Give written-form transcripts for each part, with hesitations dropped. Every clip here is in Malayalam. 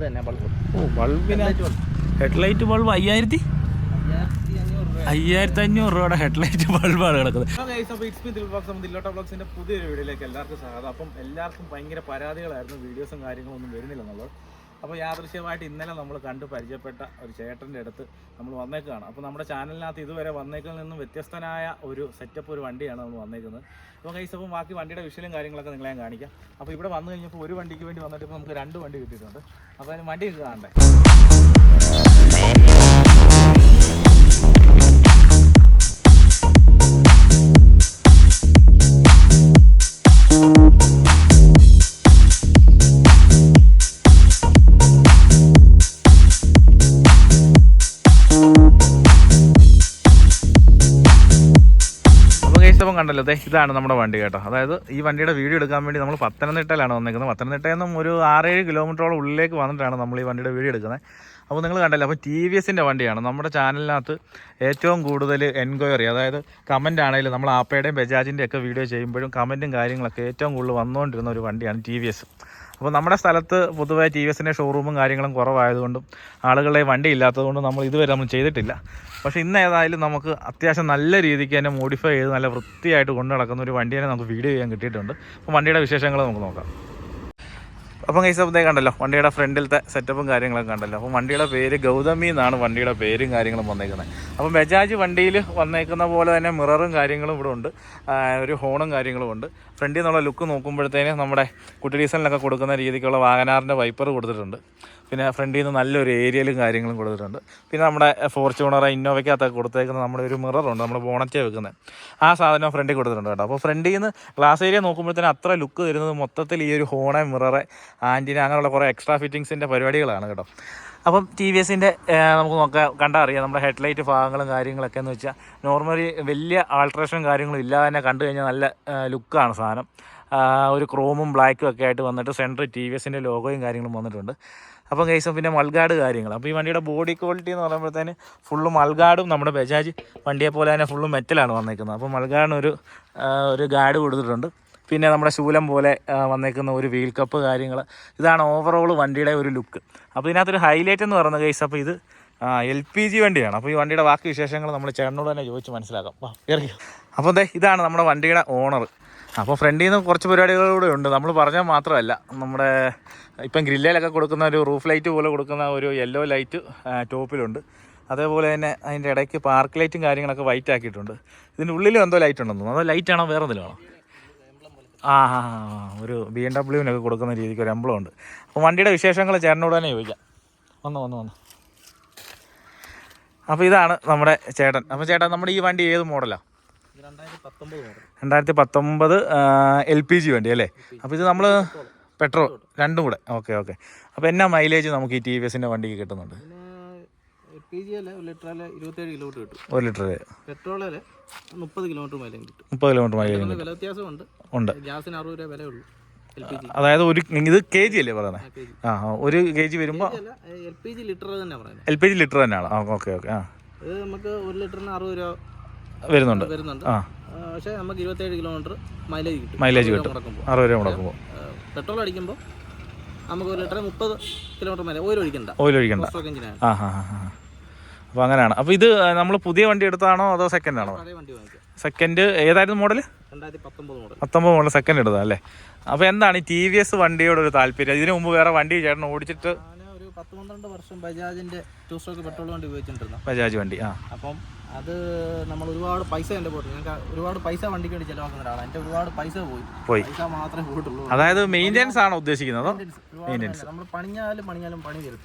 ഓ ബൾബിന് ഹെഡ്ലൈറ്റ് ബൾബ് 5500 രൂപയുടെ ഹെഡ്ലൈറ്റ് ബൾബാണ് കിടക്കുന്നത്. പുതിയൊരു വീഡിയോയിലേക്ക് എല്ലാവർക്കും സ്വാഗതം. അപ്പം എല്ലാവർക്കും ഭയങ്കര പരാതികളായിരുന്നു, വീഡിയോസും കാര്യങ്ങളൊന്നും വരുന്നില്ലെന്നുള്ളത്. അപ്പോൾ യാദൃശ്യമായിട്ട് ഇന്നലെ നമ്മൾ കണ്ട് പരിചയപ്പെട്ട ഒരു ചേട്ടൻ്റെ അടുത്ത് നമ്മൾ വന്നേക്കുകയാണ്. അപ്പോൾ നമ്മുടെ ചാനലിനകത്ത് ഇതുവരെ വന്നേക്കിൽ നിന്നും വ്യത്യസ്തനായ ഒരു സെറ്റപ്പ് ഒരു വണ്ടിയാണ് നമ്മൾ വന്നേക്കുന്നത്. അപ്പോൾ ഗൈസ്, അപ്പം ബാക്കി വണ്ടിയുടെ വിഷയം കാര്യങ്ങളൊക്കെ നിങ്ങളെ ഞാൻ കാണിക്കാം. അപ്പോൾ ഇവിടെ വന്നു കഴിഞ്ഞപ്പോൾ ഒരു വണ്ടിക്ക് വേണ്ടി വന്നിട്ട് ഇപ്പോൾ നമുക്ക് 2 വണ്ടി കിട്ടിയിട്ടുണ്ട്. അപ്പോൾ അതിന് വണ്ടി കാണണ്ടേ. കണ്ടല്ലോ, ഇതാണ് നമ്മുടെ വണ്ടി കേട്ടോ. അതായത് ഈ വണ്ടിയുടെ വീഡിയോ എടുക്കാൻ വേണ്ടി നമ്മൾ പത്തനംതിട്ടയിലാണ് വന്നേക്കുന്നത്. പത്തനംതിട്ടയിൽ നിന്നും ഒരു 6-7 കിലോമീറ്ററോളം ഉള്ളിലേക്ക് വന്നിട്ടാണ് നമ്മൾ ഈ വണ്ടിയുടെ വീഡിയോ എടുക്കുന്നത്. അപ്പോൾ നിങ്ങൾ കണ്ടല്ലോ, അപ്പോൾ TVSൻ്റെ വണ്ടിയാണ്. നമ്മുടെ ചാനലിനകത്ത് ഏറ്റവും കൂടുതൽ എൻക്വയറി, അതായത് കമൻ്റ് ആണെങ്കിലും നമ്മൾ ആപ്പയുടെയും ബജാജിൻ്റെ ഒക്കെ വീഡിയോ ചെയ്യുമ്പോഴും കമൻറ്റും കാര്യങ്ങളൊക്കെ ഏറ്റവും കൂടുതൽ വന്നുകൊണ്ടിരുന്ന ഒരു വണ്ടിയാണ് TVS. അപ്പോൾ നമ്മുടെ സ്ഥലത്ത് പൊതുവേ TVSൻ്റെ ഷോറൂമും കാര്യങ്ങളും കുറവായതുകൊണ്ടും ആളുകളുടെ വണ്ടി ഇല്ലാത്തതുകൊണ്ടും നമ്മൾ ഇതുവരെ ചെയ്തിട്ടില്ല. പക്ഷേ ഇന്ന് ഏതായാലും നമുക്ക് അത്യാവശ്യം നല്ല രീതിക്ക് തന്നെ മോഡിഫൈ ചെയ്ത് നല്ല വൃത്തിയായിട്ട് കൊണ്ടു നടക്കുന്ന ഒരു വണ്ടിയെ നമുക്ക് വീഡിയോ ചെയ്യാൻ കിട്ടിയിട്ടുണ്ട്. അപ്പോൾ വണ്ടിയുടെ വിശേഷങ്ങൾ നമുക്ക് നോക്കാം. അപ്പം കൈസപ്പത്തേ കണ്ടല്ലോ, വണ്ടിയുടെ ഫ്രണ്ടിലത്തെ സെറ്റപ്പും കാര്യങ്ങളൊക്കെ കണ്ടല്ലോ. അപ്പം വണ്ടിയുടെ പേര് ഗൗതമി എന്നാണ് വണ്ടിയുടെ പേരും കാര്യങ്ങളും വന്നേക്കുന്നത്. അപ്പം ബജാജ് വണ്ടിയിൽ വന്നേക്കുന്ന പോലെ തന്നെ മിററും കാര്യങ്ങളും ഇവിടെ ഉണ്ട്, ഒരു ഹോണും കാര്യങ്ങളും ഉണ്ട്. ഫ്രണ്ടിൽ നിന്നുള്ള ലുക്ക് നോക്കുമ്പോഴത്തേന് നമ്മുടെ കുട്ടി ഡീസലിനൊക്കെ കൊടുക്കുന്ന രീതിക്കുള്ള വാഗനാറിൻ്റെ വൈപ്പർ കൊടുത്തിട്ടുണ്ട്. പിന്നെ ഫ്രണ്ടിൽ നിന്ന് നല്ലൊരു ഏരിയലും കാര്യങ്ങളും കൊടുത്തിട്ടുണ്ട്. പിന്നെ നമ്മുടെ ഫോർച്യൂണർ ഇന്നോവയ്ക്കകത്തൊക്കെ കൊടുത്തേക്കുന്ന നമ്മുടെ ഒരു മിററുണ്ട്, നമ്മുടെ ബോണറ്റേ വെക്കുന്നത്, ആ സാധനം ഫ്രണ്ടിൽ കൊടുത്തിട്ടുണ്ട് കേട്ടോ. അപ്പോൾ ഫ്രണ്ടിൽ നിന്ന് ഗ്ലാസ് ഏരിയ നോക്കുമ്പോഴത്തേന് അത്ര ലുക്ക് തരുന്നത് മൊത്തത്തിൽ ഈ ഒരു ഹോണെ, മിററെ, ആൻറ്റിന, അങ്ങനെയുള്ള കുറേ എക്സ്ട്രാ ഫിറ്റിങ്സിൻ്റെ പരിപാടികളാണ് കേട്ടോ. അപ്പം TVSൻ്റെ നമുക്ക് കണ്ടാൽ അറിയാം, നമ്മുടെ ഹെഡ്ലൈറ്റ് ഭാഗങ്ങളും കാര്യങ്ങളൊക്കെ എന്ന് വെച്ചാൽ നോർമലി വലിയ ആൾട്രേഷനും കാര്യങ്ങളും ഇല്ലാതെ തന്നെ കണ്ടു കഴിഞ്ഞാൽ നല്ല ലുക്കാണ് സാധനം. ഒരു ക്രോമും ബ്ലാക്കും ഒക്കെ ആയിട്ട് വന്നിട്ട് സെൻറ്റർ TVSൻ്റെ ലോഗോയും കാര്യങ്ങളും വന്നിട്ടുണ്ട്. അപ്പം കേസും പിന്നെ മൾഗാർഡ് കാര്യങ്ങൾ. അപ്പോൾ ഈ വണ്ടിയുടെ ബോഡി ക്വാളിറ്റി എന്ന് പറയുമ്പോഴത്തേന് ഫുള്ള് മൾഗാർഡും നമ്മുടെ ബജാജ് വണ്ടിയെ പോലെ തന്നെ ഫുള്ള് മെറ്റലാണ് വന്നേക്കുന്നത്. അപ്പോൾ മൾഗാർഡിന് ഒരു ഗാർഡ് കൊടുത്തിട്ടുണ്ട്. പിന്നെ നമ്മുടെ ശൂലം പോലെ വന്നേക്കുന്ന ഒരു വീൽ കപ്പ് കാര്യങ്ങൾ, ഇതാണ് ഓവറോൾ വണ്ടിയുടെ ഒരു ലുക്ക്. അപ്പോൾ ഇതിനകത്തൊരു ഹൈലൈറ്റ് എന്ന് പറയുന്ന കേസ്, അപ്പോൾ ഇത് LPG വണ്ടിയാണ്. അപ്പോൾ ഈ വണ്ടിയുടെ ബാക്കി വിശേഷങ്ങൾ നമ്മൾ ചേട്ടനോട് തന്നെ ചോദിച്ച് മനസ്സിലാക്കാം. അപ്പോൾ ഇതാണ് നമ്മുടെ വണ്ടിയുടെ ഓണർ. അപ്പോൾ ഫ്രണ്ടിൽ നിന്ന് കുറച്ച് പരിപാടികളൂടെ ഉണ്ട്, നമ്മൾ പറഞ്ഞാൽ മാത്രമല്ല. നമ്മുടെ ഇപ്പം ഗ്രില്ലിലൊക്കെ കൊടുക്കുന്ന ഒരു റൂഫ് ലൈറ്റ് പോലെ കൊടുക്കുന്ന ഒരു യെല്ലോ ലൈറ്റ് ടോപ്പിലുണ്ട്. അതേപോലെ തന്നെ അതിൻ്റെ ഇടയ്ക്ക് പാർക്ക് ലൈറ്റും കാര്യങ്ങളൊക്കെ വൈറ്റ് ആക്കിയിട്ടുണ്ട്. ഇതിൻ്റെ ഉള്ളിലും എന്തോ ലൈറ്റ് ഉണ്ടെന്ന് തോന്നുന്നു. അതോ ലൈറ്റാണോ വേറെ എന്തെങ്കിലും ആണോ? ഒരു BMW കൊടുക്കുന്ന രീതിക്ക് ഒരു എംബ്ലം ഉണ്ട്. അപ്പോൾ വണ്ടിയുടെ വിശേഷങ്ങൾ ചേട്ടനോട് തന്നെ ചോദിക്കാം. വന്നു. അപ്പോൾ ഇതാണ് നമ്മുടെ ചേട്ടൻ. അപ്പോൾ ചേട്ടാ, നമ്മുടെ ഈ വണ്ടി ഏത് മോഡലാണ്? 2019 LPG വണ്ടി അല്ലേ? അപ്പോൾ ഇത് നമ്മൾ പെട്രോൾ രണ്ടും കൂടെ. ഓക്കെ. അപ്പോൾ എന്നാ മൈലേജ് നമുക്ക് ഈ TVSൻ്റെ വണ്ടിക്ക് കിട്ടുന്നുണ്ട്? LPG 1 ലിറ്ററിൽ 27 കിലോമീറ്റർ കിട്ടും. 1 ലിറ്ററിൽ 30 കിലോമീറ്റർ മൈലേജ് കിട്ടും. 30 കിലോമീറ്റർ മൈലേജ് വില വ്യത്യാസമുണ്ട്. ഗ്യാസിന് 60 രൂപ വിലയുള്ളൂ LPG. അതായത് ഇത് KG അല്ലേ പറയുന്നത്? 1 KG വരുമ്പോൾ LPG ലിറ്റർ തന്നെ പറയുന്നത്. LPG ലിറ്റർ തന്നെയാണ്. ഓക്കെ. ഇത് നമുക്ക് 1 ലിറ്ററിന് 60 രൂപ വരുന്നുണ്ട്. പക്ഷേ നമുക്ക് 27 കിലോമീറ്റർ മൈലേജ് കിട്ടും. 60 രൂപ മുടക്കുമ്പോൾ. പെട്രോൾ അടിക്കുമ്പോൾ നമുക്ക് 1 ലിറ്ററിന് 30 കിലോമീറ്റർ മൈലേജ്. ഓയിൽ ഒഴിക്കണ്ട. അപ്പോൾ അങ്ങനെയാണ്. അപ്പോൾ ഇത് നമ്മൾ പുതിയ വണ്ടി എടുത്താണോ അതോ സെക്കൻഡ് ആണോ? സെക്കൻഡ്. ഏതായിരുന്നു മോഡൽ? 2019 മോഡൽ സെക്കൻഡ് എടുത്താ അല്ലേ? അപ്പോൾ എന്താണ് ഈ TVS വണ്ടിയോട് ഒരു താല്പര്യം? ഇതിനു മുമ്പ് വേറെ വണ്ടി ചേട്ടൻ ഓടിച്ചിട്ട്? 10-12 വർഷം ബജാജിന്റെ 2 സ്ട്രോക്ക് പെട്രോൾ വണ്ടി ഉപയോഗിച്ചിട്ടുണ്ടായിരുന്നു. ബജാജ് വണ്ടി. അപ്പം അത് നമ്മൾ ഒരുപാട് പൈസ എൻ്റെ പോയിട്ട്, ഞങ്ങൾക്ക് ഒരുപാട് പൈസ വണ്ടിക്ക് വേണ്ടി ചിലവാക്കുന്ന ഒരാളാണ്. എൻ്റെ ഒരുപാട് പൈസ പോയി. പൈസ മാത്രമേ പോയിട്ടുള്ളൂ. അതായത് മെയിൻ്റെനൻസ് ആണോ ഉദ്ദേശിക്കുന്നത്? മെയിൻ്റെനൻസ് നമ്മൾ പണിഞ്ഞാലും പണി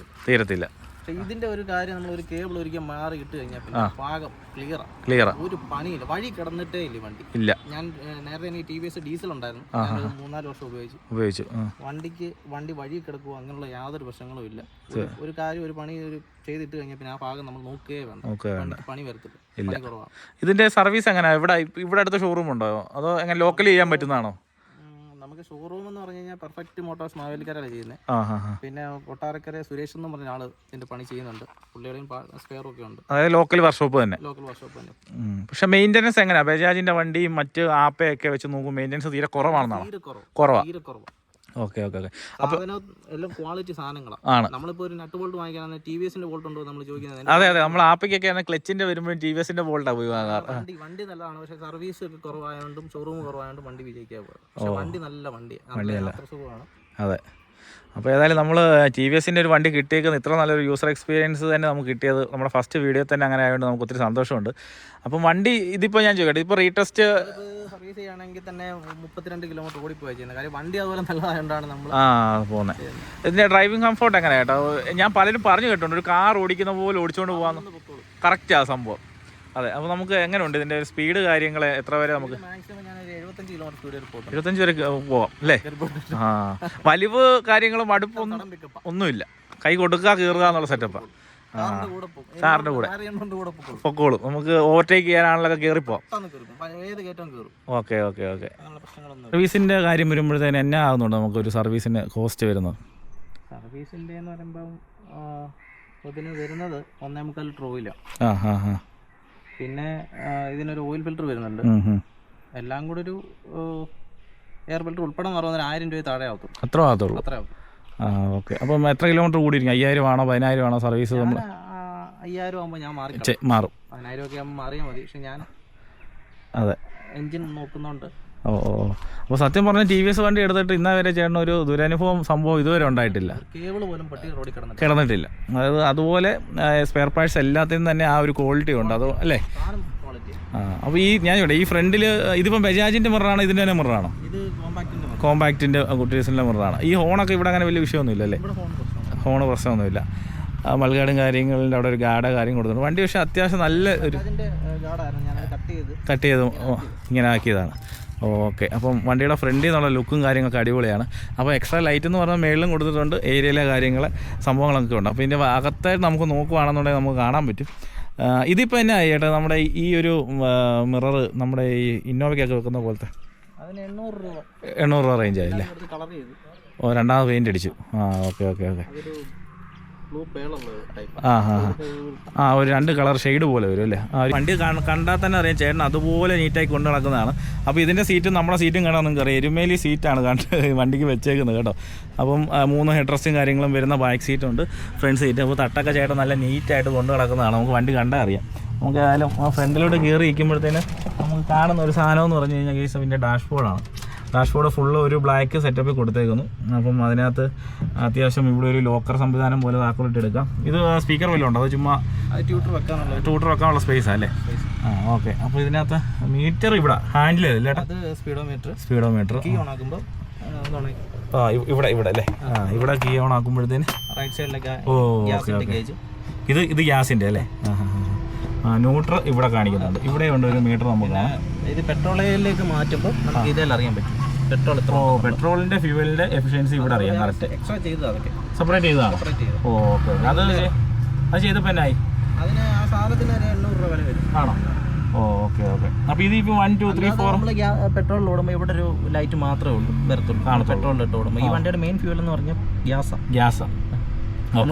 തീരത്തില്ല. പക്ഷേ ഇതിന്റെ ഒരു കാര്യം, നമ്മൾ ഒരു കേബിൾ ഒരിക്കൽ മാറി ഇട്ട് കഴിഞ്ഞാൽ പിന്നെ ഭാഗം ക്ലിയർ, ഒരു പണിയില്ല. വഴി കിടന്നിട്ടേ ഇല്ല വണ്ടി. ഇല്ല. ഞാൻ നേരത്തെ എനിക്ക് TVS ഡീസൽ ഉണ്ടായിരുന്നു, 3-4 വർഷം ഉപയോഗിച്ചു. വണ്ടി വഴി കിടക്കുക, അങ്ങനെയുള്ള യാതൊരു പ്രശ്നങ്ങളും ഇല്ല. ഒരു കാര്യം, ഒരു പണി ചെയ്തിട്ട് കഴിഞ്ഞാൽ പിന്നെ ആ ഭാഗം നമ്മൾ നോക്കുകയേ വേണ്ട. പണി വരത്തില്ല, പണി കുറവാണ്. ഇതിന്റെ സർവീസ് എങ്ങനെയാ? ഇവിടെ അടുത്ത ഷോറൂം ഉണ്ടോ അതോ എങ്ങനെ ലോക്കലി ചെയ്യാൻ പറ്റുന്നതാണോ? നമുക്ക് ഷോറൂം എന്ന് പറഞ്ഞു കഴിഞ്ഞാൽ പെർഫെക്റ്റ് മോട്ടോഴ്സ് മാവേലിക്കരയാണ് ചെയ്യുന്നത്. പിന്നെ കൊട്ടാരക്കര സുരേഷ് എന്ന് പറഞ്ഞ ആള് ഇതിന്റെ പണി ചെയ്യുന്നുണ്ട്. പുള്ളിയുടെയും സ്പെയറും ഒക്കെ ഉണ്ട്. അതായത് ലോക്കൽ വർക്ക്ഷോപ്പ് തന്നെ. പക്ഷെ മെയിൻ്റെനൻസ് എങ്ങനെയാ? ബജാജിന്റെ വണ്ടിയും മറ്റ് ആപ്പയൊക്കെ വെച്ച് നോക്കും, മെയിൻ്റെനൻസ് തീരെ കുറവാണെന്നാണ്. കുറവാണ്. Okay okay okay. സാധനം എല്ലാം ക്വാളിറ്റി സാധനങ്ങളാണ്. ആണ്. നമ്മളിപ്പോൾ ഒരു നട്ട് ബോൾട്ട് വാങ്ങിക്കാനാണ് TVS ബോൾട്ട് ഉണ്ടോ നമ്മൾ ചോദിക്കുന്നത്. അതെ അതെ, നമ്മൾ ആപ്പിക്കൊക്കെ ക്ലച്ചിന്റെ വരുമ്പോഴും TVS ബോൾട്ടാണ് പോയി വാങ്ങാറ്. വണ്ടി നല്ലതാണ്, പക്ഷേ സർവീസ് ഒക്കെ കുറവായതുകൊണ്ടും ഷോറൂം കുറവായതുകൊണ്ടും വണ്ടി വിജയിക്കാൻ പോകും. പക്ഷേ വണ്ടി നല്ല വണ്ടിയാണ്, അത്ര സുഖമാണ്. അതെ. അപ്പോൾ ഏതായാലും നമ്മൾ TVS ഒരു വണ്ടി കിട്ടിയേക്കുന്നത് ഇത്ര നല്ലൊരു യൂസർ എക്സ്പീരിയൻസ് തന്നെ നമുക്ക് കിട്ടിയത് നമ്മുടെ ഫസ്റ്റ് വീഡിയോ തന്നെ അങ്ങനെ ആയതുകൊണ്ട് നമുക്ക് ഒത്തിരി സന്തോഷമുണ്ട്. അപ്പം വണ്ടി ഇതിപ്പോൾ ഞാൻ ചോദിക്കട്ടെ, ഇപ്പോൾ റീടെസ്റ്റ് സർവീസ് ചെയ്യുകയാണെങ്കിൽ തന്നെ 32 കിലോമീറ്റർ ഓടിപ്പോയി ചെയ്യുന്നത്. കാര്യം വണ്ടി അതുപോലെ നല്ലതായതുകൊണ്ടാണ് നമ്മൾ പോകുന്നത്. ഇതിൻ്റെ ഡ്രൈവിംഗ് കംഫോർട്ട് എങ്ങനെയാണ് കേട്ടോ? ഞാൻ പലരും പറഞ്ഞു കേട്ടിട്ടുണ്ട് ഒരു കാർ ഓടിക്കുന്ന പോലെ ഓടിച്ചുകൊണ്ട് പോകാമെന്ന്. കറക്റ്റാണ് സംഭവം. അതെ. അപ്പോൾ നമുക്ക് എങ്ങനെയുണ്ട് ഇതിൻ്റെ ഒരു സ്പീഡ് കാര്യങ്ങൾ എത്ര വരെ നമുക്ക്? മാക്സിമം ഞാൻ 75 കിലോമീറ്റർ സ്പീഡിൽ പോകും. 25 വരെ പോവാം അല്ലേ? വലിവ് കാര്യങ്ങളും അടുപ്പൊന്നും ഒന്നുമില്ല. കൈ കൊടുക്കുക കീറുക എന്നുള്ള സെറ്റപ്പാണ്. കാറിൻ്റെ കൂടെ പൊക്കോളും. നമുക്ക് ഓവർടേക്ക് ചെയ്യാനാണല്ലോ കയറിപ്പോവാം. Okay okay okay. സർവീസിൻ്റെ കാര്യം വരുമ്പോഴത്തേന് എന്നാ ആകുന്നുണ്ട് നമുക്കൊരു സർവീസിന് കോസ്റ്റ് വരുന്നത്? സർവീസിൻ്റെ എന്ന് പറയുമ്പം ഇതിന് വരുന്നത് 1.25 ലിറ്റർ ഓയിലാണ്. പിന്നെ ഇതിനൊരു ഓയിൽ ഫിൽറ്റർ വരുന്നുണ്ട്. എല്ലാം കൂടെ ഒരു എയർ ഫിൽറ്റർ ഉൾപ്പെടെ 1000 രൂപ താഴെ ആവത്തുള്ളൂ. അത്ര ആകത്തുള്ളൂ. ഓക്കെ. അപ്പം എത്ര കിലോമീറ്റർ കൂടിയിരിക്കും? 5000 ആണോ 10000 ആണോ സർവീസ്? 5000 ആകുമ്പോൾ ഞാൻ മാറും. 10000 ഒക്കെ ആകുമ്പോൾ മാറിയാൽ മതി. പക്ഷെ ഞാൻ അതെ എൻജിൻ നോക്കുന്നുണ്ട്. ഓ ഓ. അപ്പോൾ സത്യം പറഞ്ഞാൽ TVS വണ്ടി എടുത്തിട്ട് ഇന്നേ വരെ ചേട്ടൻ ഒരു ദുരനുഭവം സംഭവം ഇതുവരെ ഉണ്ടായിട്ടില്ല. കേബിൾ പോലും പട്ടി റോഡിൽ കിടന്നിട്ടില്ല. അതായത് അതുപോലെ സ്പെയർ പാർട്സ് എല്ലാത്തിനും തന്നെ ആ ഒരു ക്വാളിറ്റി ഉണ്ട്. അത് അല്ലേ? അപ്പോൾ ഞാൻ ഇവിടെ ഈ ഫ്രണ്ടിൽ ഇതിപ്പം ബജാജിൻ്റെ മിററാണ്, ഇതിൻ്റെ തന്നെ മിററാണോ? കോമ്പാക്റ്റിൻ്റെ കുട്ടീസിൻ്റെ മിററാണ്. ഈ ഹോണൊക്കെ ഇവിടെ അങ്ങനെ വലിയ വിഷയമൊന്നുമില്ല അല്ലേ? ഹോണ് പ്രശ്നമൊന്നുമില്ല. മൾഗാർഡും കാര്യങ്ങളുടെ അവിടെ ഒരു ഗാർഡ് കാര്യം കൊടുത്തിട്ടുണ്ട്. വണ്ടി പക്ഷേ അത്യാവശ്യം നല്ല ഒരു കട്ട് ചെയ്ത് ഇങ്ങനെ ആക്കിയതാണ്. ഓക്കെ. അപ്പം വണ്ടിയുടെ ഫ്രണ്ടിൽ നിന്നുള്ള ലുക്കും കാര്യങ്ങളൊക്കെ അടിപൊളിയാണ്. അപ്പോൾ എക്സ്ട്രാ ലൈറ്റ് എന്ന് പറഞ്ഞാൽ മേളിലും കൊടുത്തിട്ടുണ്ട്. ഏരിയയിലെ കാര്യങ്ങൾ സംഭവങ്ങളൊക്കെ ഉണ്ട്. അപ്പോൾ ഇതിൻ്റെ അകത്തായിട്ട് നമുക്ക് നോക്കുകയാണെന്നുണ്ടെങ്കിൽ നമുക്ക് കാണാൻ പറ്റും. ഇതിപ്പോൾ എന്നാ ചേട്ടാ നമ്മുടെ ഈ ഒരു മിറർ നമ്മുടെ ഈ ഇന്നോവയ്ക്കൊക്കെ വെക്കുന്ന പോലത്തെ 800 രൂപ റേഞ്ച് ആയില്ലേ? ഓ, രണ്ടാമത് പെയിൻ്റ് അടിച്ചു. Okay okay okay. ഒരു 2 കളർ ഷെയ്ഡ് പോലെ വരും അല്ലേ? വണ്ടി കണ്ടാൽ തന്നെ അറിയാം ചേട്ടൻ അതുപോലെ നീറ്റായി കൊണ്ടു നടക്കുന്നതാണ്. അപ്പോൾ ഇതിൻ്റെ സീറ്റും നമ്മുടെ സീറ്റും കാണാൻ നിങ്ങൾക്ക് അറിയാം, എരുമേലി സീറ്റാണ് വണ്ടിക്ക് വെച്ചേക്കുന്നത് കേട്ടോ. അപ്പം 3 ഹെഡ് റെസ്റ്റും കാര്യങ്ങളും വരുന്ന ബാക്ക് സീറ്റുണ്ട്, ഫ്രണ്ട് സീറ്റ്. അപ്പോൾ തട്ടൊക്കെ ചേട്ടൻ നല്ല നീറ്റായിട്ട് കൊണ്ടു നടക്കുന്നതാണ്. നമുക്ക് വണ്ടി കണ്ടാൽ അറിയാം. നമുക്ക് ഏതായാലും ആ ഫ്രണ്ടിലോട്ട് കയറി ഇരിക്കുമ്പോഴത്തേന് നമുക്ക് കാണുന്ന ഒരു സാധനം എന്ന് പറഞ്ഞു കഴിഞ്ഞാൽ കേസ് ഇതിൻ്റെ ഡാഷ്ബോർഡാണ്. ഡാഷ്ബോർഡ് ഫുള്ള് ഒരു ബ്ലാക്ക് സെറ്റപ്പിൽ കൊടുത്തേക്കുന്നു. അപ്പം അതിനകത്ത് അത്യാവശ്യം ഇവിടെ ഒരു ലോക്കർ സംവിധാനം പോലെ താക്കോലിട്ട് എടുക്കാം. ഇത് സ്പീക്കർ വല്ലതും ഉണ്ടോ? അത് ചുമ്മാ ട്യൂട്ടർ വെക്കാനുള്ള സ്പേസാണ് അല്ലേ? ഓക്കെ. അപ്പോൾ ഇതിനകത്ത് മീറ്റർ ഇവിടെ ഹാൻഡിൽ അല്ലേ? സ്പീഡോമീറ്റർ ഇവിടെ അല്ലേ? ഇവിടെ കീ ഓൺ ആക്കുമ്പോഴത്തേന് റൈറ്റ് സൈഡിലേക്ക്. ഓ ഓക്കെ ഓക്കെ. ഇത് ഗ്യാസിൻ്റെ അല്ലേ? ന്യൂട്രൽ ഇവിടെ കാണിക്കുന്നുണ്ട്. ഇവിടെ ഉണ്ട് ഒരു മീറ്റർ നമുക്ക്. ഇത് പെട്രോളിലേക്ക് മാറ്റുമ്പോൾ നമുക്ക് ഇതെല്ലാം അറിയാൻ പറ്റും. പെട്രോളിന്റെ ഫ്യൂവലിന്റെ എഫിഷ്യൻസി ഇവിടെ അറിയാം. കറക്റ്റ് എക്സ്ട്രാ ചെയ്തത് സെപ്പറേറ്റ് ചെയ്തതാണ്. ഓക്കെ. അത് ചെയ്തപ്പോൾ എന്നായി? അതിന് ആ സാധനത്തിന് 800 രൂപ വില വരും. ആണോ? Okay okay. അപ്പോൾ ഇതിപ്പോൾ 1 2 3 4 നമ്മൾ പെട്രോളിൽ ഓടുമ്പോൾ ഇവിടെ ഒരു ലൈറ്റ് മാത്രമേ ഉള്ളൂ വരത്തുള്ളൂ. പെട്രോളിലിട്ട് ഓടുമ്പോൾ ഈ വണ്ടിയുടെ മെയിൻ ഫ്യൂവൽ എന്ന് പറഞ്ഞാൽ ഗ്യാസാണ്.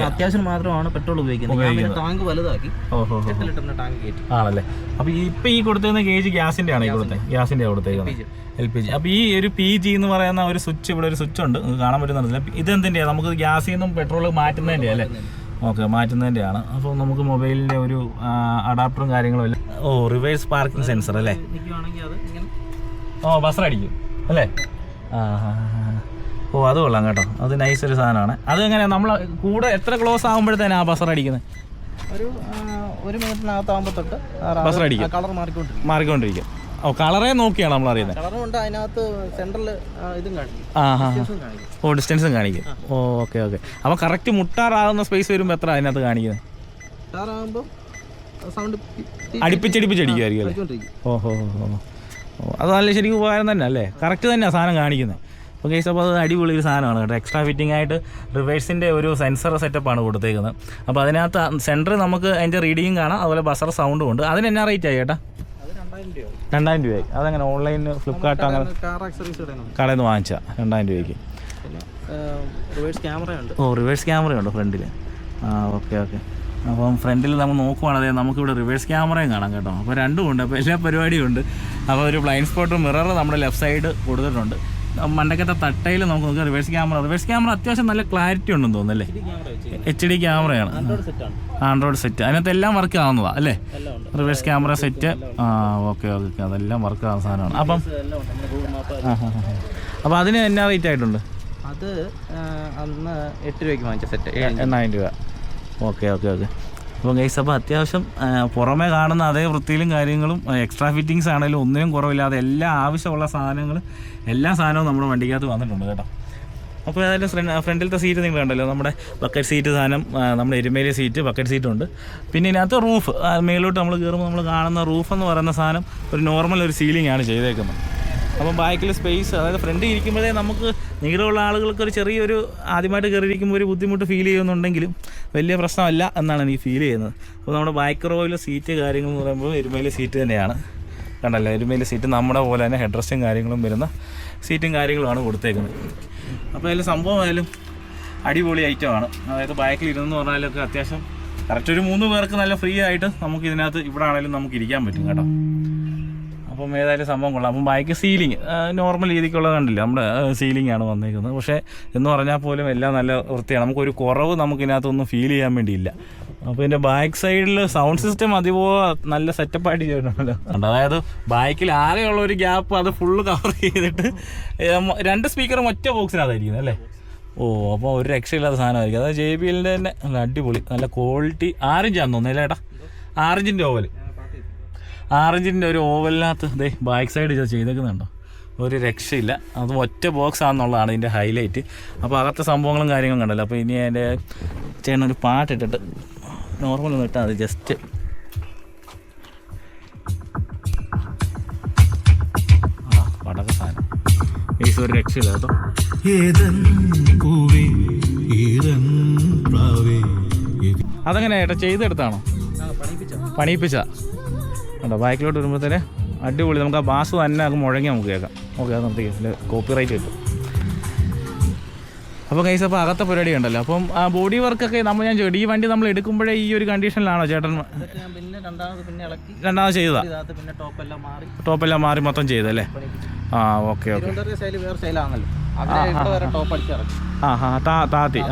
അത്യാവശ്യം മാത്രമാണ് പെട്രോൾ ഉപയോഗിക്കുന്നത്. ടാങ്ക് വലുതാക്കി 8 ലിറ്ററിന്റെ ടാങ്ക് കയറ്റി ആണല്ലേ? അപ്പോൾ ഇപ്പം ഈ കൊടുത്തേക്കുന്ന ഗേജ് ഗ്യാസിന്റെ ആണ് ഗ്യാസിന്റെ കൊടുത്തേക്കുന്നത്, LPG. അപ്പോൾ ഈ ഒരു PG എന്ന് പറയുന്ന ഒരു സ്വിച്ച്, ഇവിടെ ഒരു സ്വിച്ച് ഉണ്ട്, കാണാൻ പറ്റുന്നില്ല. ഇതെന്തിൻ്റെയാണ്? നമുക്ക് ഗ്യാസിൽ നിന്നും പെട്രോൾ മാറ്റുന്നതിൻ്റെ അല്ലേ? ഓക്കെ, മാറ്റുന്നതിൻ്റെയാണ്. അപ്പോൾ നമുക്ക് മൊബൈലിൻ്റെ ഒരു അഡാപ്റ്ററും കാര്യങ്ങളും എല്ലാം. ഓ, റിവേഴ്സ് പാർക്കിംഗ് സെൻസർ അല്ലേ? ഓ, ബസറടിക്കും അല്ലേ? ഓ, അത് കൊള്ളാം കേട്ടോ. അത് നൈസ് ഒരു സാധനമാണ്. അത് എങ്ങനെയാണ് നമ്മൾ കൂടെ എത്ര ക്ലോസ് ആകുമ്പോഴത്തേനാണ് ആ ബസർ അടിക്കുന്നത്? ഒരു മിനിറ്റിനകത്താകുമ്പോൾ തൊട്ട് ബസർ അടിക്കും, കളർ മാറിക്കൊണ്ടിരിക്കും. ഓ, കളറേ നോക്കിയാണ് നമ്മൾ അറിയുന്നത്. കളറുണ്ട്, അതിനകത്ത് സെൻട്രൽ ഇതും കാണിക്കും. ഓ, ഡിസ്റ്റൻസും കാണിക്കും. ഓ, ഓക്കെ ഓക്കെ. അപ്പോൾ കറക്റ്റ് മുട്ടാറാകുന്ന സ്പേസ് വരുമ്പോൾ എത്ര അതിനകത്ത് കാണിക്കുന്നത്? മുട്ടാറാകുമ്പോൾ സൗണ്ട് അടുപ്പിച്ചടിപ്പിച്ചടിക്കുമായിരിക്കും. ഓഹോ ഓ, അത് നല്ല ശരിക്കും ഉപകാരം തന്നെ അല്ലേ? കറക്റ്റ് തന്നെയാണ് സാധനം കാണിക്കുന്നത്. ഓക്കെ. അപ്പോൾ അത് അടിപൊളി ഒരു സാധനമാണ് കേട്ടോ. എക്സ്ട്രാ ഫിറ്റിംഗ് ആയിട്ട് റിവേഴ്സിൻ്റെ ഒരു സെൻസർ സെറ്റപ്പാണ് കൊടുത്തേക്കുന്നത്. അപ്പോൾ അതിനകത്ത് സെൻറ്റർ നമുക്ക് അതിൻ്റെ റീഡിങ്ങും കാണാം, അതുപോലെ ബസർ സൗണ്ടും ഉണ്ട്. അതിന് എന്നാ റേറ്റ് ആയി ചേട്ടാ? 2000 രൂപയായി. അതങ്ങനെ ഓൺലൈനിൽ ഫ്ലിപ്കാർട്ട് അങ്ങനെ കടയിൽ നിന്ന് വാങ്ങിച്ചാൽ 2000 രൂപയ്ക്ക്. ഓ, റിവേഴ്സ് ക്യാമറയുണ്ട് ഫ്രണ്ടിൽ. Okay okay. അപ്പം ഫ്രണ്ടിൽ നമ്മൾ നോക്കുവാണെങ്കിൽ നമുക്കിവിടെ റിവേഴ്സ് ക്യാമറയും കാണാം കേട്ടോ. അപ്പോൾ രണ്ടും ഉണ്ട്. അപ്പോൾ എല്ലാ പരിപാടിയും ഉണ്ട്. അപ്പോൾ ഒരു ബ്ലൈൻഡ് സ്പോട്ട് മിറർ നമ്മുടെ ലെഫ്റ്റ് സൈഡ് കൊടുത്തിട്ടുണ്ട്. മണ്ടക്കത്തെ തട്ടയിൽ നമുക്ക് നോക്കാം റിവേഴ്സ് ക്യാമറ അത്യാവശ്യം നല്ല ക്ലാരിറ്റി ഉണ്ടെന്ന് തോന്നുന്നല്ലേ. HD ക്യാമറയാണ്, ആൻഡ്രോയിഡ് സെറ്റ്. അതിനകത്ത് എല്ലാം വർക്ക് ആവുന്നതാണ് അല്ലേ? Reverse camera set. ഓക്കെ അതെല്ലാം വർക്ക് ആവുന്ന സാധനമാണ്. അപ്പം അതിന് എന്നാ റേറ്റ് ആയിട്ടുണ്ട്? അത് അന്ന് 8 രൂപയ്ക്ക് വാങ്ങിച്ച സെറ്റ് 8000 രൂപ. ഓക്കെ അപ്പോൾ ഗൈസ്, അപ്പോൾ അത്യാവശ്യം പുറമേ കാണുന്ന അതേ വൃത്തിയിലും കാര്യങ്ങളും എക്സ്ട്രാ ഫിറ്റിങ്സ് ആണെങ്കിലും ഒന്നിനും കുറവില്ലാതെ എല്ലാ ആവശ്യമുള്ള സാധനങ്ങൾ എല്ലാ സാധനവും നമ്മുടെ വണ്ടിക്കകത്ത് വന്നിട്ടുണ്ട് കേട്ടോ. അപ്പോൾ ഏതായാലും ഫ്രണ്ടിലത്തെ സീറ്റ് നിങ്ങൾ കണ്ടല്ലോ, നമ്മുടെ ബക്കറ്റ് സീറ്റ് സാധനം, നമ്മുടെ എരുമേലി സീറ്റ് ബക്കറ്റ് സീറ്റുണ്ട്. പിന്നെ ഇതിനകത്ത് റൂഫ്, മേലോട്ട് നമ്മൾ കയറുമ്പോൾ നമ്മൾ കാണുന്ന റൂഫ് എന്ന് പറയുന്ന സാധനം ഒരു നോർമൽ ഒരു സീലിംഗ് ആണ് ചെയ്തേക്കുന്നത്. അപ്പം ബാക്കിൽ സ്പേസ്, അതായത് ഫ്രണ്ട് ഇരിക്കുമ്പോഴേ നമുക്ക് നീളമുള്ള ആളുകൾക്ക് ഒരു ചെറിയൊരു ആദ്യമായിട്ട് കയറിയിരിക്കുമ്പോൾ ഒരു ബുദ്ധിമുട്ട് ഫീൽ ചെയ്യുന്നുണ്ടെങ്കിലും വലിയ പ്രശ്നമല്ല എന്നാണ് എനിക്ക് ഫീൽ ചെയ്യുന്നത്. അപ്പോൾ നമ്മുടെ ബാക്ക് റോയിൽ സീറ്റ് കാര്യങ്ങൾ എന്ന് പറയുമ്പോൾ എരുമേലി സീറ്റ് തന്നെയാണ്. കണ്ടല്ലോ, എരുമേലി സീറ്റ് നമ്മുടെ പോലെ തന്നെ ഹെഡ് റെസ്റ്റും കാര്യങ്ങളും വരുന്ന സീറ്റും കാര്യങ്ങളുമാണ് കൊടുത്തേക്കുന്നത്. അപ്പോൾ അതിൽ സംഭവം ആയാലും അടിപൊളി ഐറ്റമാണ്. അതായത് ബാക്കിൽ ഇരുന്നെന്ന് പറഞ്ഞാലൊക്കെ അത്യാവശ്യം കറക്റ്റ് ഒരു 3 പേർക്ക് നല്ല ഫ്രീ ആയിട്ട് നമുക്ക് ഇതിനകത്ത് ഇവിടെ ആണെങ്കിലും നമുക്ക് ഇരിക്കാൻ പറ്റും കേട്ടോ. അപ്പം ഏതായാലും സംഭവം കൊള്ളാം. അപ്പം ബൈക്ക് സീലിംഗ് നോർമൽ രീതിക്കുള്ളത് കണ്ടില്ല, നമ്മുടെ സീലിംഗ് ആണ് വന്നേക്കുന്നത്. പക്ഷേ എന്ന് പറഞ്ഞാൽ പോലും എല്ലാം നല്ല വൃത്തിയാണ്, നമുക്കൊരു കുറവ് നമുക്കിതിനകത്തൊന്നും ഫീൽ ചെയ്യാൻ വേണ്ടിയില്ല. അപ്പോൾ ഇതിൻ്റെ ബാക്ക് സൈഡിൽ സൗണ്ട് സിസ്റ്റം അതുപോലെ നല്ല സെറ്റപ്പായിട്ട് ചെയ്തിട്ടുണ്ടല്ലോ. അതായത് ബാക്കിൽ ആകെയുള്ള ഒരു ഗ്യാപ്പ് അത് ഫുള്ള് കവർ ചെയ്തിട്ട് 2 സ്പീക്കറും ഒറ്റ ബോക്സിനകത്തായിരിക്കുന്നത് അല്ലേ. അപ്പോൾ ഒരു രക്ഷയില്ലാത്ത സാധനമായിരിക്കും. അതായത് JBLൻ്റെ തന്നെ നല്ല അടിപൊളി നല്ല ക്വാളിറ്റി. 6 ഇഞ്ചാന്ന് തോന്നുന്നില്ല ഏട്ടാ, 6 ഇഞ്ചിൻ്റെ ഓവൽ, 6 ഇഞ്ചിൻ്റെ ഒരു ഓവലിനകത്ത് ഇതേ ബാക്ക് സൈഡ് ചെയ്തേക്കുന്നുണ്ടോ, ഒരു രക്ഷയില്ല. അത് ഒറ്റ ബോക്സ് ആണെന്നുള്ളതാണ് ഇതിൻ്റെ ഹൈലൈറ്റ്. അപ്പോൾ അകത്തെ സംഭവങ്ങളും കാര്യങ്ങളും കണ്ടല്ലോ. അപ്പോൾ ഇനി എൻ്റെ ചേട്ടനൊരു പാട്ടിട്ടിട്ട് നോർമൽ ഒന്നും ഇട്ടാൽ മതി, ജസ്റ്റ് പടക്ക സാധനം ഈസ് ഒരു രക്ഷയില്ല കേട്ടോ. അതെങ്ങനെ ഏട്ടാ ചെയ്തെടുത്താണോ? പണിയിപ്പിച്ച കേട്ടോ. ബാക്കിലോട്ട് വരുമ്പോഴത്തേന് അടിപൊളി. നമുക്ക് ആ ബാസ് തന്നെ അത് മുഴങ്ങി നമുക്ക് കേൾക്കാം. ഓക്കെ, അത് നിർത്തിക്കില്ല, കോപ്പിറൈറ്റ് കിട്ടും. അപ്പോൾ കൈസ്, അപ്പോൾ അകത്തെ പരിപാടി ഉണ്ടല്ലോ. അപ്പം ആ ബോഡി വർക്കൊക്കെ ഞാൻ ചോദിച്ചു, ഈ വണ്ടി നമ്മൾ എടുക്കുമ്പോഴേ ഈ ഒരു കണ്ടീഷനിലാണോ ചേട്ടൻ? രണ്ടാമത് ചെയ്തതാ, ടോപ്പെല്ലാം മാറി മൊത്തം ചെയ്തല്ലേ? ഓക്കെ താത്തി.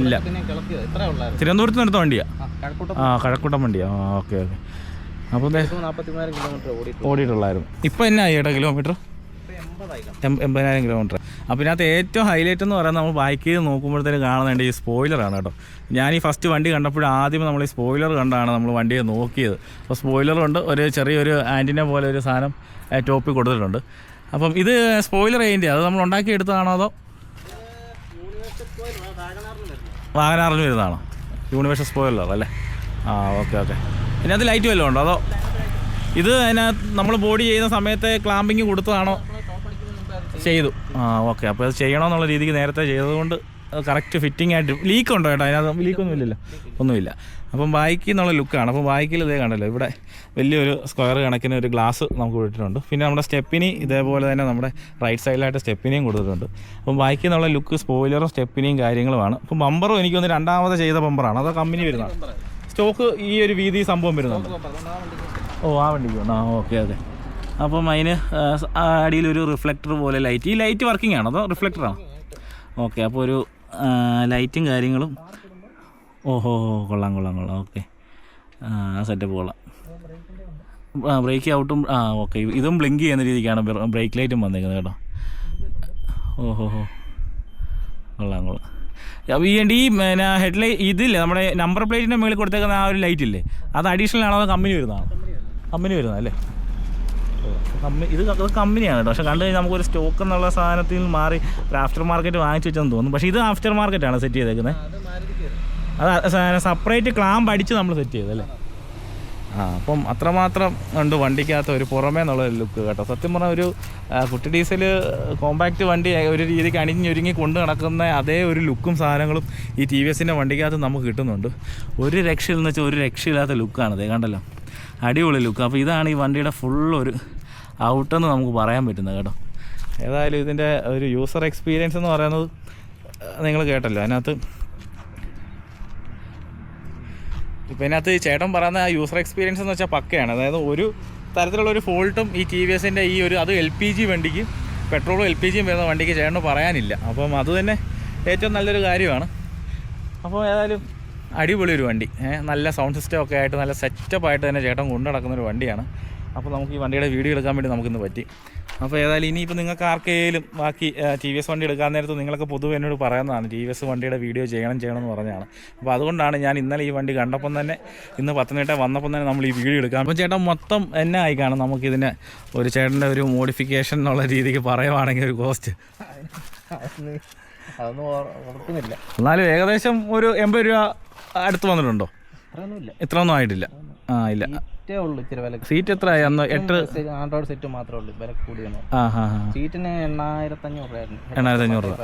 ഇല്ല, തിരുവനന്തപുരത്ത് നിന്ന് എടുത്ത വണ്ടിയാ? കഴക്കൂട്ടം വണ്ടിയാ. ഓക്കെ. അപ്പോൾ 40,000 ഓടിയിട്ടുള്ളായിരുന്നു. ഇപ്പോൾ എന്നാ ചേട്ടാ കിലോമീറ്റർ? 80,000 കിലോമീറ്റർ. അപ്പോൾ ഇതിനകത്ത് ഏറ്റവും ഹൈലൈറ്റ് എന്ന് പറയുന്നത് നമ്മൾ ബൈക്ക് ചെയ്ത് നോക്കുമ്പോഴത്തേന് കാണുന്നുണ്ട് ഈ സ്പോയിലറാണ് കേട്ടോ. ഞാൻ ഈ ഫസ്റ്റ് വണ്ടി കണ്ടപ്പോഴും ആദ്യം നമ്മൾ ഈ സ്പോയിലർ കണ്ടാണ് നമ്മൾ വണ്ടിയെ നോക്കിയത്. അപ്പോൾ സ്പോയിലറുണ്ട്, ഒരു ചെറിയൊരു ആൻറ്റിന പോലെ ഒരു സാധനം ടോപ്പിൽ കൊടുത്തിട്ടുണ്ട്. അപ്പം ഇത് സ്പോയിലർ അതിൻ്റെ അത് നമ്മൾ ഉണ്ടാക്കി എടുത്തതാണോ അതോ വാഗനാറിന് വരുന്നതാണോ? യൂണിവേഴ്സൽ സ്പോയിലർ അല്ലേ? ഓക്കെ. ഇതിനകത്ത് ലൈറ്റ് വല്ലതും ഉണ്ടോ അതോ ഇത് അതിനകത്ത് നമ്മൾ ബോഡി ചെയ്യുന്ന സമയത്ത് ക്ലാമ്പിങ് കൊടുത്തതാണോ? ചെയ്തു. ഓക്കെ. അപ്പോൾ അത് ചെയ്യണമെന്നുള്ള രീതിക്ക് നേരത്തെ ചെയ്തതുകൊണ്ട് കറക്റ്റ് ഫിറ്റിംഗ് ആയിട്ട്. ലീക്ക് ഉണ്ടോ ചേട്ടാ? അതിനകത്ത് ലീക്കൊന്നും ഇല്ലല്ലോ, ഒന്നുമില്ല. അപ്പം ബൈക്കിൽ നിന്നുള്ള ലുക്കാണ്. അപ്പോൾ ബൈക്കിൽ ഇതേ കണ്ടല്ലോ, ഇവിടെ വലിയൊരു സ്ക്വയർ കണക്കിന് ഒരു ഗ്ലാസ് നമുക്ക് വിട്ടിട്ടുണ്ട്. പിന്നെ നമ്മുടെ സ്റ്റെപ്പിനി ഇതേപോലെ തന്നെ നമ്മുടെ റൈറ്റ് സൈഡിലായിട്ട് സ്റ്റെപ്പിനിയും കൊടുത്തിട്ടുണ്ട്. അപ്പം ബൈക്കിൽ നിന്നുള്ള ലുക്ക് സ്പോയിലറും സ്റ്റെപ്പിനിയും കാര്യങ്ങളുമാണ്. അപ്പം ബമ്പറും എനിക്കൊന്ന് രണ്ടാമത് ചെയ്ത ബമ്പറാണ്, അതോ കമ്പനി വരുന്നതാണ്? സ്റ്റോക്ക് ഈ ഒരു വീതി സംഭവം വരുന്നുണ്ട്. ആ വണ്ടിക്ക് ഓക്കെ. അപ്പം അതിന് അടിയിലൊരു റിഫ്ലക്ടർ പോലെ ലൈറ്റ്. ഈ ലൈറ്റ് വർക്കിംഗ് ആണോ അതോ റിഫ്ലക്ടറാണോ? ഓക്കെ. അപ്പോൾ ഒരു ലൈറ്റും കാര്യങ്ങളും. കൊള്ളാം. ഓക്കെ, സെറ്റപ്പ് കൊള്ളാം. ബ്രേക്ക് ഔട്ടും. ഓക്കെ. ഇതും ബ്ലിങ്ക് ചെയ്യുന്ന രീതിക്കാണ് ബ്രേക്ക് ലൈറ്റും വന്നേക്കുന്നത് കേട്ടോ. കൊള്ളാം. അപ്പോൾ ഈ ഹെഡ്ലൈറ്റ് ഇതില്ലേ, നമ്മുടെ നമ്പർ പ്ലേറ്റിൻ്റെ മുകളിൽ കൊടുത്തേക്കുന്ന ആ ഒരു ലൈറ്റ് ഇല്ലേ, അത് അഡീഷണൽ ആണോ അതോ കമ്പനി വരുന്നതാണോ? കമ്പനി വരുന്നതല്ലേ? ഇത് കമ്പനിയാണ് കേട്ടോ. പക്ഷേ കണ്ടു കഴിഞ്ഞാൽ നമുക്കൊരു സ്റ്റോക്ക് എന്നുള്ള സാധനത്തിൽ മാറി ഒരു ആഫ്റ്റർ മാർക്കറ്റ് വാങ്ങിച്ചു വെച്ചെന്ന് തോന്നുന്നു. പക്ഷേ ഇത് ആഫ്റ്റർ മാർക്കറ്റാണ് സെറ്റ് ചെയ്തേക്കുന്നത്. അത് സെപ്പറേറ്റ് ക്ലാമ്പ് അടിച്ച് നമ്മൾ സെറ്റ് ചെയ്തല്ലേ? അപ്പം അത്രമാത്രം ഉണ്ട് വണ്ടിക്കകത്ത് ഒരു പുറമേ എന്നുള്ള ലുക്ക് കേട്ടോ. സത്യം പറഞ്ഞാൽ ഒരു കുട്ടി ഡീസൽ കോമ്പാക്റ്റ് വണ്ടി ഒരു രീതിക്ക് അണിഞ്ഞൊരുങ്ങി കൊണ്ട് നടക്കുന്ന അതേ ഒരു ലുക്കും സാധനങ്ങളും ഈ TVSൻ്റെ വണ്ടിക്കകത്ത് നമുക്ക് കിട്ടുന്നുണ്ട്. ഒരു രക്ഷയില്ലെന്ന് വെച്ചാൽ ഒരു രക്ഷയില്ലാത്ത ലുക്കാണത്, കണ്ടല്ലോ, അടിപൊളി ലുക്ക്. അപ്പോൾ ഇതാണ് ഈ വണ്ടിയുടെ ഫുള്ളൊരു ഔട്ടെന്ന് നമുക്ക് പറയാൻ പറ്റുന്നത് കേട്ടോ. ഏതായാലും ഇതിൻ്റെ ഒരു യൂസർ എക്സ്പീരിയൻസ് എന്ന് പറയുന്നത് നിങ്ങൾ കേട്ടല്ലോ. അതിനകത്ത് ഇപ്പോൾ ഇതിനകത്ത് ചേട്ടൻ പറയുന്ന യൂസർ എക്സ്പീരിയൻസ് എന്ന് വെച്ചാൽ പക്കയാണ്. അതായത് ഒരു തരത്തിലുള്ളൊരു ഫോൾട്ടും ഈ TVSൻ്റെ ഈ ഒരു അത് LPG വണ്ടിക്ക് പെട്രോളും LPGയും വരുന്ന വണ്ടിക്ക് ചേട്ടന് പറയാനില്ല. അപ്പം അത് തന്നെ ഏറ്റവും നല്ലൊരു കാര്യമാണ്. അപ്പോൾ ഏതായാലും അടിപൊളി ഒരു വണ്ടി, നല്ല സൗണ്ട് സിസ്റ്റം ഒക്കെ ആയിട്ട് നല്ല സെറ്റപ്പായിട്ട് തന്നെ ചേട്ടൻ കൊണ്ടു നടക്കുന്നൊരു വണ്ടിയാണ്. അപ്പോൾ നമുക്ക് ഈ വണ്ടിയുടെ വീഡിയോ എടുക്കാൻ വേണ്ടി നമുക്കിന്ന് പറ്റി. അപ്പോൾ ഏതായാലും ഇനിയിപ്പോൾ നിങ്ങൾക്ക് ആർക്കെങ്കിലും ബാക്കി TVS വണ്ടി എടുക്കാൻ നേരത്ത് നിങ്ങളൊക്കെ പൊതുവെ എന്നോട് പറയുന്നതാണ് TVS വണ്ടിയുടെ വീഡിയോ ചെയ്യണമെന്ന് പറഞ്ഞാണ്. അപ്പോൾ അതുകൊണ്ടാണ് ഞാൻ ഇന്നലെ ഈ വണ്ടി കണ്ടപ്പം തന്നെ ഇന്ന് പത്തനംതിട്ട വന്നപ്പം തന്നെ നമ്മൾ ഈ വീഡിയോ എടുക്കാം. അപ്പോൾ ചേട്ടൻ മൊത്തം എന്നെ ആയി കാണും. നമുക്കിതിനെ ഒരു ചേട്ടൻ്റെ ഒരു മോഡിഫിക്കേഷൻ എന്നുള്ള രീതിക്ക് പറയുവാണെങ്കിൽ ഒരു കോസ്റ്റ് അതൊന്നും ഓർക്കുന്നില്ല. എന്നാലും ഏകദേശം ഒരു 80 രൂപ അടുത്ത് വന്നിട്ടുണ്ടോ? ഇത്രയൊന്നും ആയിട്ടില്ല. ഇല്ല, ഉള്ളൂ ഇച്ചിരി വില. സീറ്റ് എത്രയായി അന്ന്? 8 ആൻഡ്രോയിഡ് സെറ്റ് മാത്രമേ ഉള്ളൂ വില കൂടിയാണ്. സീറ്റിന് 8500 8,500 രൂപ.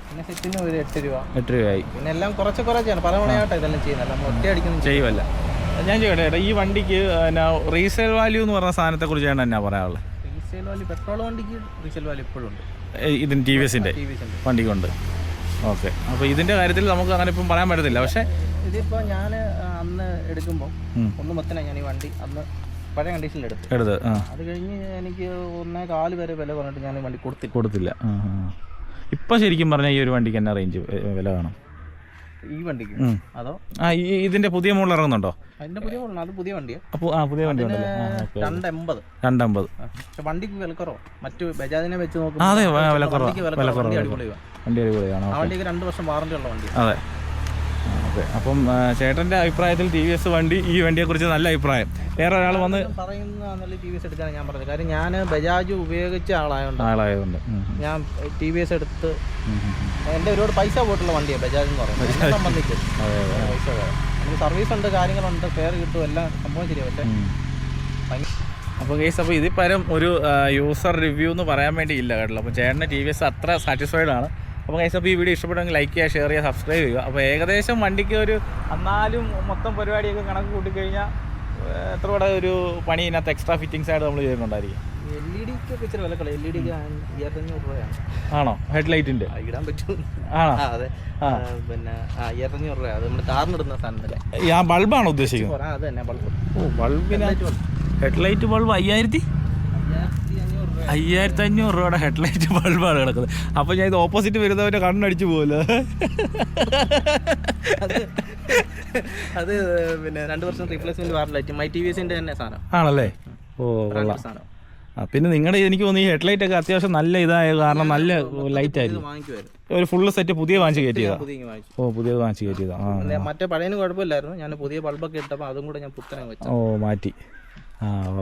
പിന്നെ സെറ്റിന് ഒരു 8 രൂപ. 8 രൂപയായി. പിന്നെ എല്ലാം കുറച്ചാണ് പലവണയായിട്ട് ഇതെല്ലാം ചെയ്യുന്നത്, നമ്മൾ ഒറ്റ അടിക്കുന്നു ചെയ്യുമല്ല. ഞാൻ ചോദിക്കട്ടെ, ഈ വണ്ടിക്ക് റീസെയിൽ വാല്യൂ എന്ന് പറഞ്ഞ സാധനത്തെ കുറിച്ച് ഞാൻ എന്നാ പറയാനുള്ളത്? റീസെയിൽ വാല്യൂ പെട്രോൾ വണ്ടിക്ക് റീസെയിൽ വാല്യൂ ഇപ്പോഴും ഉണ്ട്. ഇതിന് TVSന്റെ വണ്ടിക്കുണ്ട്. ഓക്കെ. അപ്പോൾ ഇതിൻ്റെ കാര്യത്തിൽ നമുക്ക് അങ്ങനെ ഇപ്പം പറയാൻ പറ്റത്തില്ല. പക്ഷേ ഇതിപ്പോൾ ഞാൻ അന്ന് എടുക്കുമ്പോൾ 1.10 ഞാൻ ഈ വണ്ടി അന്ന് പഴയ കണ്ടീഷനിൽ എടുത്ത് അത് കഴിഞ്ഞ് എനിക്ക് 1.4 വരെ വില പറഞ്ഞിട്ട് ഞാൻ ഈ വണ്ടി കൊടുത്തില്ല. ഇപ്പം ശരിക്കും പറഞ്ഞാൽ ഈ ഒരു വണ്ടിക്ക് എന്നാ റേഞ്ച് വില വേണം ഈ വണ്ടിക്ക്? അതോ ഇതിന്റെ പുതിയ മോഡൽ ഇറങ്ങുന്നുണ്ടോ? അതിന്റെ പുതിയ മോഡൽ, അത് പുതിയ വണ്ടിയാണ്. അപ്പോൾ പുതിയ വണ്ടി ഉണ്ടല്ലോ. 280. പക്ഷെ വണ്ടിക്ക് വില കുറവ്, മറ്റു ബജാജിനെ വെച്ച് നോക്കുമ്പോൾ അതെ വില കുറവ്. വണ്ടി അടിപൊളിയാണ്. വണ്ടി അടിപൊളിയാണ്. ആ വണ്ടിക്ക് 2 വർഷം വാറണ്ടി ഉള്ള വണ്ടി. അതെ. ഓക്കെ. അപ്പം ചേട്ടൻ്റെ അഭിപ്രായത്തിൽ TVS വണ്ടി, ഈ വണ്ടിയെക്കുറിച്ച് നല്ല അഭിപ്രായം. വേറെ ഒരാൾ വന്ന് പറയുന്ന TVS എടുക്കാനാണ് ഞാൻ പറഞ്ഞത്. കാര്യം ഞാൻ ബജാജ് ഉപയോഗിച്ച ആളായതുകൊണ്ട് ഞാൻ TVS എടുത്ത് എൻ്റെ ഒരുപാട് പൈസ പോയിട്ടുള്ള വണ്ടിയാണ് ബജാജ് എന്ന് പറയുന്നത്. സംബന്ധിച്ച് പൈസ നമുക്ക് സർവീസ് ഉണ്ട്, കാര്യങ്ങളുണ്ട്, ഫെയർ കിട്ടും, എല്ലാം സംഭവം ശരിയാണ്. പക്ഷേ അപ്പോൾ കേസ്, അപ്പോൾ ഇതിൽ പരം ഒരു യൂസർ റിവ്യൂ എന്ന് പറയാൻ വേണ്ടി ഇല്ല കേട്ടോ. അപ്പോൾ ചേട്ടൻ്റെ TVS അത്ര സാറ്റിസ്ഫൈഡ് ആണ്. അപ്പോൾ കേസ്, അപ്പോൾ ഈ വീഡിയോ ഇഷ്ടപ്പെട്ടെങ്കിൽ ലൈക്ക് ചെയ്യുക, ഷെയർ ചെയ്യുക, സബ്സ്ക്രൈബ് ചെയ്യുക. അപ്പോൾ ഏകദേശം വണ്ടിക്ക് ഒരു എന്നാലും മൊത്തം പരിപാടിയൊക്കെ കണക്ക് കൂട്ടിക്കഴിഞ്ഞാൽ എത്ര കൂടെ ഒരു പണി ഇതിനകത്ത് എക്സ്ട്രാ ഫിറ്റിങ്സ് ആയിട്ട് നമ്മൾ ചെയ്യുന്നുണ്ടായിരിക്കും. LED-ക്കൊക്കെ ഇച്ചിരി വില കളയും. LED-ക്ക് 2500 രൂപയാണ്. ആണോ? ഹെഡ്ലൈറ്റിൻ്റെ ഇടാൻ പറ്റും. ആണോ? അതെ. പിന്നെ 2500 രൂപ. അത് നമ്മൾ കാറിനിടുന്ന സാധനത്തില്ല. ആ ബൾബാണോ ഉദ്ദേശിക്കുന്നത്? അത് തന്നെ ബൾബ്. ബൾബിന് ഹെഡ്ലൈറ്റ് ബൾബ് 5500 രൂപയുടെ ഹെഡ്ലൈറ്റ് ബൾബാണ് കിടക്കുന്നത്. അപ്പോൾ ഞാൻ ഇത് ഓപ്പോസിറ്റ് വരുന്നവൻ്റെ കണ്ണടിച്ച് പോകുമല്ലോ. അത് പിന്നെ 2 വർഷം റീപ്ലേസ്മെന്റ് വാറന്റി മൈ TVSന്റെ തന്നെ സാധനം ആണല്ലേ? ഓ കൊള്ളാം. പിന്നെ നിങ്ങളുടെ എനിക്ക് തോന്നുന്നു ഈ ഹെഡ്ലൈറ്റ് ഒക്കെ അത്യാവശ്യം നല്ല ഇതായ കാരണം നല്ല ലൈറ്റ് ആയിരുന്നു. ഒരു ഫുള്ള് സെറ്റ് പുതിയ വാങ്ങിച്ച് കയറ്റിയതാ? ഓ പുതിയത് വാങ്ങിച്ച് കയറ്റിയതാ. മറ്റേ പഴയതിന് കുഴപ്പമില്ലായിരുന്നു. ഞാൻ പുതിയ ബൾബൊക്കെ ഇട്ടപ്പോൾ അതും കൂടെ ഞാൻ പുത്തനെ വെച്ചു. ഓ മാറ്റി. ഓക്കെ.